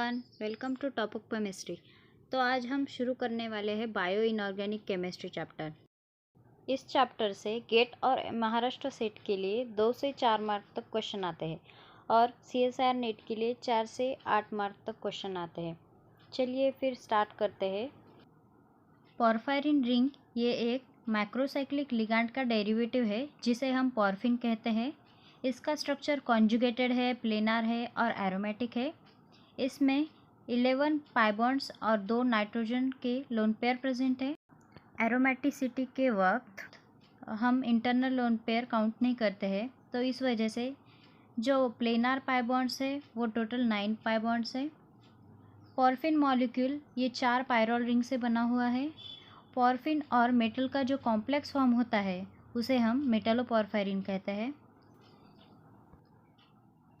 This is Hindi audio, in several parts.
Everyone, welcome to topic chemistry. तो आज हम शुरू करने वाले हैं बायो इनऑर्गेनिक केमिस्ट्री चैप्टर। इस चैप्टर से गेट और महाराष्ट्र सेट के लिए 2 से 4 मार्क तक क्वेश्चन आते हैं और CSIR नेट के लिए 4 से 8 मार्क तक क्वेश्चन आते हैं। चलिए फिर स्टार्ट करते हैं। पॉर्फायरिन रिंग ये एक मैक्रोसाइक्लिक लिगैंड का डेरिवेटिव है जिसे हम पॉर्फिन कहते हैं। इसका स्ट्रक्चर कॉन्जुगेटेड है, प्लेनार है और एरोमेटिक है। इसमें 11 पाई बॉन्ड्स और 2 नाइट्रोजन के लोन पेयर प्रेजेंट है। एरोमेटिसिटी के वक्त हम इंटरनल लोन पेयर काउंट नहीं करते हैं, तो इस वजह से जो प्लेनार पाई बॉन्ड्स है वो टोटल 9 पाई बॉन्ड्स है। पॉर्फिन मॉलिक्यूल ये 4 पायरोल रिंग से बना हुआ है। पॉर्फिन और मेटल का जो कॉम्प्लेक्स फॉर्म होता है उसे हम मेटलोपॉर्फायरिन कहते हैं।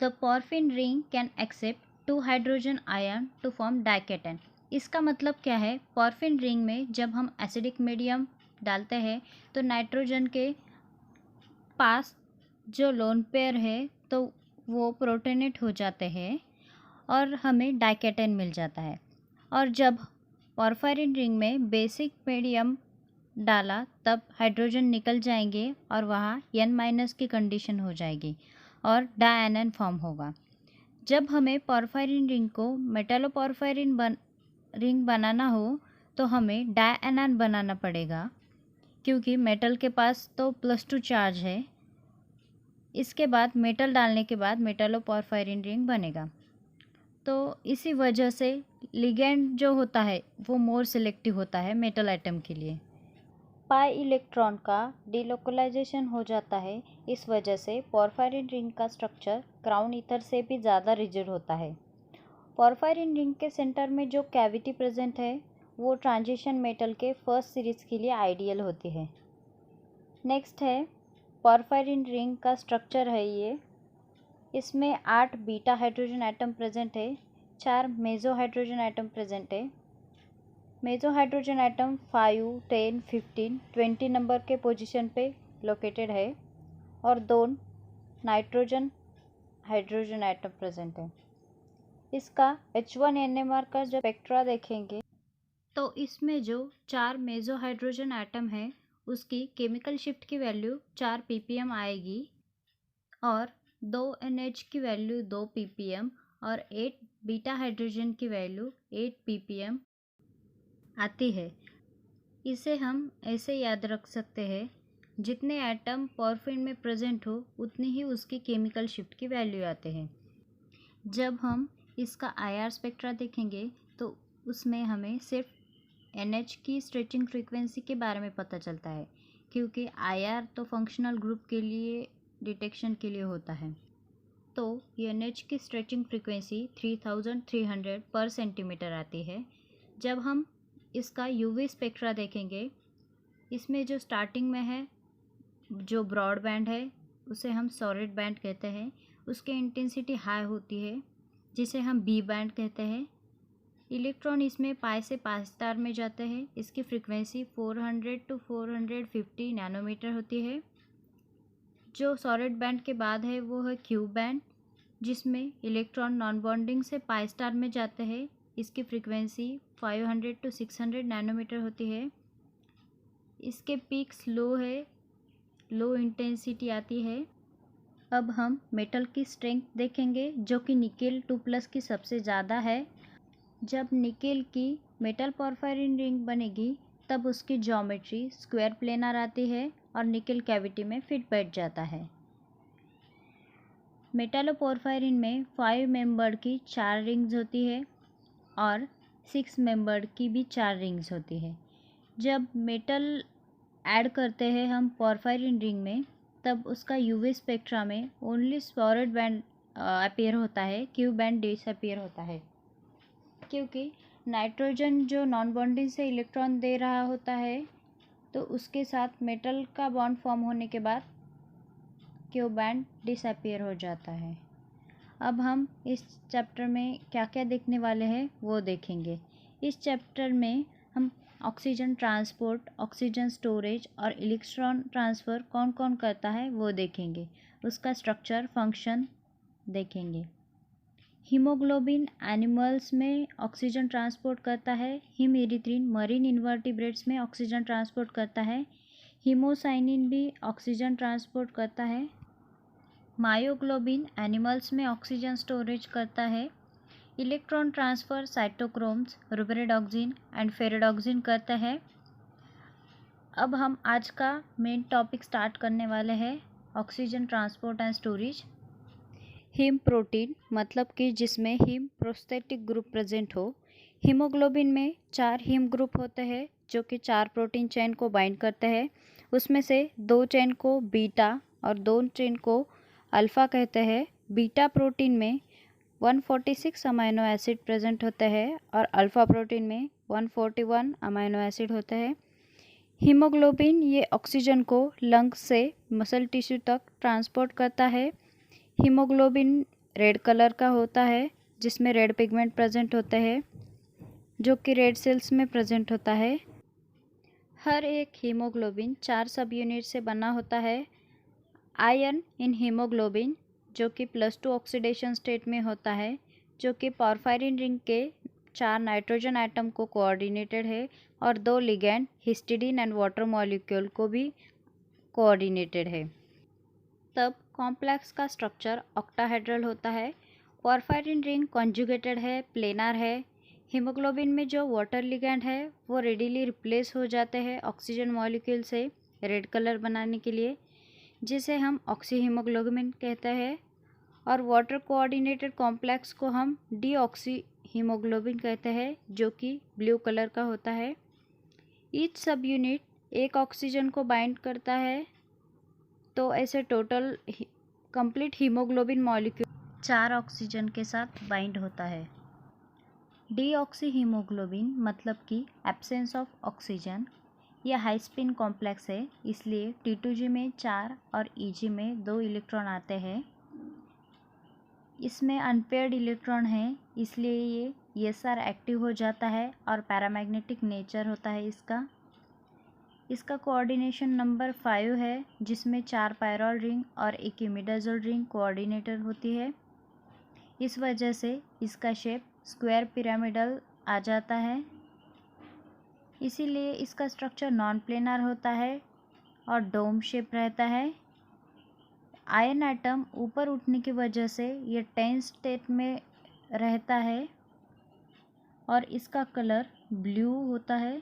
The porphin ring can accept 2 hydrogen ion to form dication. इसका मतलब क्या है? पॉर्फिन रिंग में जब हम एसिडिक मीडियम डालते हैं तो नाइट्रोजन के पास जो लोन पेयर है तो वो प्रोटोनेट हो जाते हैं और हमें डाइकेटन मिल जाता है। और जब पॉर्फायरिन रिंग में बेसिक मीडियम डाला तब हाइड्रोजन निकल जाएंगे और वहाँ N- की कंडीशन हो जाएगी और डायनन फॉर्म होगा। जब हमें पॉर्फायरिन रिंग को मेटलोपॉर्फायरिन रिंग बनाना हो तो हमें डायनन बनाना पड़ेगा, क्योंकि मेटल के पास तो +2 चार्ज है। इसके बाद मेटल डालने के बाद मेटलोपॉर्फायरिन रिंग बनेगा। तो इसी वजह से लिगैंड जो होता है वो मोर सिलेक्टिव होता है मेटल आइटम के लिए। पाई इलेक्ट्रॉन का डिलोकलाइजेशन हो जाता है, इस वजह से पॉर्फायरिन रिंग का स्ट्रक्चर क्राउन ईथर से भी ज़्यादा रिजिड होता है। पॉर्फायरिन रिंग के सेंटर में जो कैविटी प्रेजेंट है वो ट्रांजिशन मेटल के फर्स्ट सीरीज़ के लिए आइडियल होती है। नेक्स्ट है पॉर्फायरिन रिंग का स्ट्रक्चर है ये। इसमें 8 बीटा हाइड्रोजन एटम प्रेजेंट है, 4 मेजो हाइड्रोजन एटम प्रेजेंट है। मेजो हाइड्रोजन एटम 5, 10, 15, 20 नंबर के पोजीशन पे लोकेटेड है और 2 नाइट्रोजन हाइड्रोजन एटम प्रेजेंट है। इसका H1 NMR का जो स्पेक्ट्रा देखेंगे तो इसमें जो 4 मेजो हाइड्रोजन एटम है उसकी केमिकल शिफ्ट की वैल्यू 4 ppm आएगी और 2 NH की वैल्यू 2 ppm और 8 बीटा हाइड्रोजन की वैल्यू 8 ppm आती है। इसे हम ऐसे याद रख सकते हैं, जितने एटम पॉर्फिन में प्रेजेंट हो उतनी ही उसकी केमिकल शिफ्ट की वैल्यू आते हैं। जब हम इसका IR स्पेक्ट्रा देखेंगे तो उसमें हमें सिर्फ NH की स्ट्रेचिंग फ्रीक्वेंसी के बारे में पता चलता है, क्योंकि IR तो फंक्शनल ग्रुप के लिए डिटेक्शन के लिए होता है। तो NH की स्ट्रेचिंग फ्रीक्वेंसी 3300 पर सेंटीमीटर आती है। जब हम इसका UV स्पेक्ट्रा देखेंगे, इसमें जो स्टार्टिंग में है जो ब्रॉड बैंड है उसे हम सॉलिड बैंड कहते हैं। उसकी इंटेंसिटी हाई होती है जिसे हम B बैंड कहते हैं। इलेक्ट्रॉन इसमें पाई से पाई स्टार में जाते हैं। इसकी फ्रीक्वेंसी 400 to 450 नैनोमीटर होती है। जो सॉलिड बैंड के बाद है वो है Q बैंड, जिसमें इलेक्ट्रॉन नॉन बॉन्डिंग से पाई स्टार में जाते हैं। इसकी फ्रीक्वेंसी 500 to 600 नैनोमीटर होती है। इसके पीक्स लो है, लो इंटेंसिटी आती है। अब हम मेटल की स्ट्रेंथ देखेंगे, जो कि निकेल 2+ की सबसे ज़्यादा है। जब निकेल की मेटल पॉर्फायरिन रिंग बनेगी तब उसकी ज्योमेट्री स्क्वायर प्लेनर आती है और निकेल कैविटी में फिट बैठ जाता है। मेटलोपॉर्फायरिन में 5 मेंबर्ड की 4 रिंग्स होती है और 6 मेंबर्ड की भी 4 रिंग्स होती है। जब मेटल ऐड करते हैं हम पॉर्फायरिन रिंग में तब उसका UV स्पेक्ट्रा में ओनली सॉलिड बैंड अपीयर होता है, Q बैंड डिसअपीयर होता है, क्योंकि नाइट्रोजन जो नॉन बॉन्डिंग से इलेक्ट्रॉन दे रहा होता है तो उसके साथ मेटल का बॉन्ड फॉर्म होने के बाद Q बैंड डिसअपीयर हो जाता है। अब हम इस चैप्टर में क्या क्या देखने वाले हैं वो देखेंगे। इस चैप्टर में हम ऑक्सीजन ट्रांसपोर्ट, ऑक्सीजन स्टोरेज और इलेक्ट्रॉन ट्रांसफ़र कौन कौन करता है वो देखेंगे। उसका स्ट्रक्चर, फंक्शन देखेंगे। हीमोग्लोबिन एनिमल्स में ऑक्सीजन ट्रांसपोर्ट करता है। हिम इरिथ्रिन मरीन इन्वर्टिब्रेट्स में ऑक्सीजन ट्रांसपोर्ट करता है। हीमोसाइनिन भी ऑक्सीजन ट्रांसपोर्ट करता है। मायोग्लोबिन एनिमल्स में ऑक्सीजन स्टोरेज करता है। Electron transfer cytochromes रुब्रेडॉक्सिन and ferredoxin करता है। अब हम आज का मेन टॉपिक स्टार्ट करने वाले हैं, oxygen transport and storage. Haem protein मतलब कि जिसमें हीम प्रोस्थेटिक ग्रुप प्रेजेंट हो। हीमोग्लोबिन में 4 हीम ग्रुप होते हैं जो कि 4 प्रोटीन चेन को बाइंड करते हैं। उसमें से 2 चेन को बीटा और 2 चेन को अल्फ़ा कहते हैं। बीटा प्रोटीन में 146 अमीनो एसिड प्रेजेंट होते हैं और अल्फ़ा प्रोटीन में 141 अमीनो एसिड होते हैं। हीमोग्लोबिन ये ऑक्सीजन को लंग्स से मसल टिश्यू तक ट्रांसपोर्ट करता है। हीमोग्लोबिन रेड कलर का होता है जिसमें रेड पिगमेंट प्रेजेंट होते हैं जो कि रेड सेल्स में प्रेजेंट होता है। हर एक हीमोग्लोबिन 4 सब यूनिट से बना होता है। आयन इन हीमोग्लोबिन जो कि +2 ऑक्सीडेशन स्टेट में होता है, जो कि पॉर्फायरिन रिंग के 4 नाइट्रोजन एटम को कोऑर्डिनेटेड है और 2 ligand histidine and water molecule को भी कोऑर्डिनेटेड है। तब कॉम्प्लेक्स का स्ट्रक्चर ऑक्टाहेड्रल होता है। पॉर्फायरिन रिंग कॉन्जुगेटेड है, प्लेनर है। हीमोग्लोबिन में जो वाटर लिगैंड है वो रेडिली रिप्लेस हो जाते हैं ऑक्सीजन मॉलिक्यूल से रेड कलर बनाने के लिए, जिसे हम ऑक्सी हीमोग्लोबिन कहते हैं। और वाटर कोऑर्डिनेटेड कॉम्प्लेक्स को हम डीऑक्सी हीमोग्लोबिन कहते हैं जो कि ब्लू कलर का होता है। ईच सब यूनिट एक ऑक्सीजन को बाइंड करता है, तो ऐसे total complete haemoglobin molecule 4 oxygen के साथ बाइंड होता है। डीऑक्सी हीमोग्लोबिन मतलब कि एब्सेंस ऑफ ऑक्सीजन, यह हाई स्पिन कॉम्प्लेक्स है, इसलिए T2G में 4 और EG में 2 इलेक्ट्रॉन आते हैं। इसमें अनपेयर्ड इलेक्ट्रॉन है, इसलिए ये ESR एक्टिव हो जाता है और पैरामैग्नेटिक नेचर होता है इसका कोऑर्डिनेशन नंबर 5 है, जिसमें 4 पायरॉल रिंग और 1 इमिडाजोल रिंग कोऑर्डिनेटर होती है। इस वजह से इसका शेप स्क्वायर पिरामिडल आ जाता है, इसीलिए इसका स्ट्रक्चर नॉन प्लेनर होता है और डोम शेप रहता है। आयन एटम ऊपर उठने की वजह से ये टेंस स्टेट में रहता है और इसका कलर ब्लू होता है।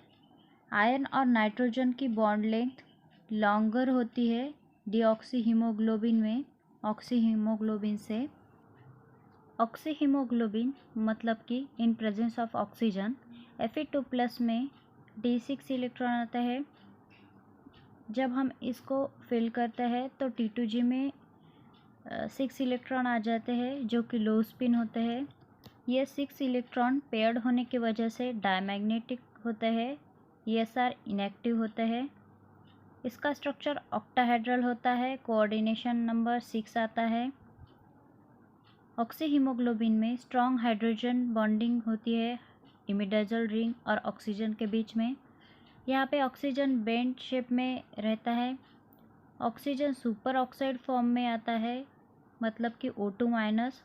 आयन और नाइट्रोजन की बॉन्ड लेंथ लॉन्गर होती है डीऑक्सी हीमोग्लोबिन में ऑक्सी हीमोग्लोबिन से। ऑक्सी हीमोग्लोबिन मतलब कि in presence of oxygen Fe2+ में D6 इलेक्ट्रॉन आता है। जब हम इसको फिल करते हैं तो T2G में 6 इलेक्ट्रॉन आ जाते हैं जो कि लो स्पिन होते हैं। ये 6 इलेक्ट्रॉन पेयर्ड होने की वजह से डायमैग्नेटिक होते हैं, ESR इनएक्टिव होते हैं। इसका स्ट्रक्चर ऑक्टाहेड्रल होता है, कोऑर्डिनेशन नंबर 6 आता है। ऑक्सी हीमोग्लोबिन में स्ट्रॉन्ग हाइड्रोजन बॉन्डिंग होती है इमिडाजोल रिंग और ऑक्सीजन के बीच में। यहाँ पे ऑक्सीजन बेंड शेप में रहता है। ऑक्सीजन सुपर ऑक्साइड फॉर्म में आता है, मतलब कि O2-।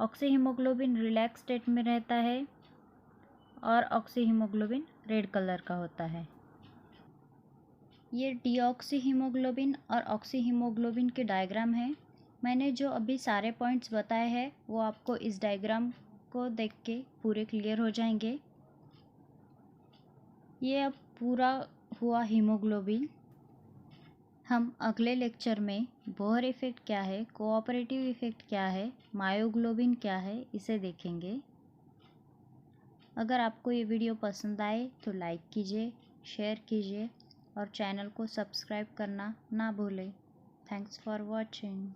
Oxy haemoglobin relax state में रहता है और ऑक्सी हीमोग्लोबिन रेड कलर का होता है। ये डीऑक्सी हीमोग्लोबिन और ऑक्सी हीमोग्लोबिन के डायग्राम है। मैंने जो अभी सारे पॉइंट्स बताए हैं वो आपको इस डायग्राम को देख के पूरे क्लियर हो जाएंगे। ये अब पूरा हुआ हीमोग्लोबिन। हम अगले लेक्चर में बोहर इफ़ेक्ट क्या है, कोऑपरेटिव इफ़ेक्ट क्या है, मायोग्लोबिन क्या है, इसे देखेंगे। अगर आपको ये वीडियो पसंद आए तो लाइक कीजिए, शेयर कीजिए और चैनल को सब्सक्राइब करना ना भूलें। Thanks for watching.